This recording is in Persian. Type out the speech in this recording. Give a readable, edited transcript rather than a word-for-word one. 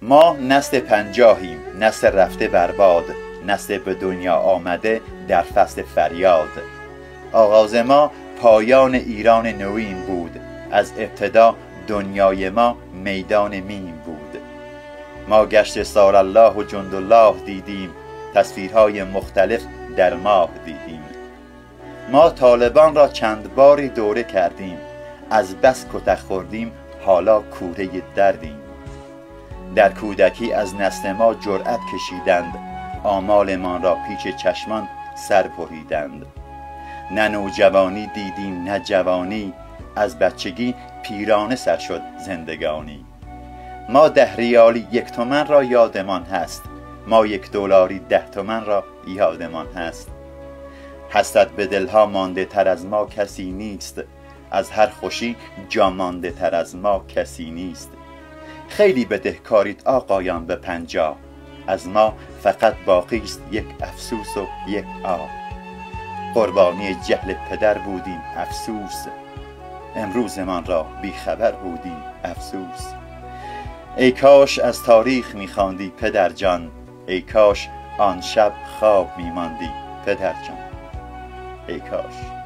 ما نسل 50یم، نسل رفته برباد، نسل به دنیا آمده در فصل فریاد. آغاز ما پایان ایران نوین بود، از ابتدا دنیای ما میدان میم بود. ما گشت سارالله و جندالله دیدیم، تصویرهای مختلف در ماه دیدیم. ما طالبان را چند باری دوره کردیم، از بس کتک خوردیم حالا کوره دردیم. در کودکی از نسل ما جرأت کشیدند، آمالمان را پیش چشمان سر بریدند. نه نوجوانی دیدیم نه جوانی، از بچگی پیرانه سر شد زندگانی. ما 10 ریالی 1 تومن را یادمان هست، ما 1 دلاری 10 تومن را یادمان هست. حسرت به دلها مانده تر از ما کسی نیست، از هر خوشی جا مانده تر از ما کسی نیست. خیلی بدهکارید آقایان به 50، از ما فقط باقی است 1 افسوس و 1 آه. قربانی جهل پدر بودیم افسوس، امروزمان را بیخبر بودیم افسوس. ای کاش از تاریخ می‌خواندی پدر جان، ای کاش آن شب خواب می‌ماندی پدر جان، ای کاش.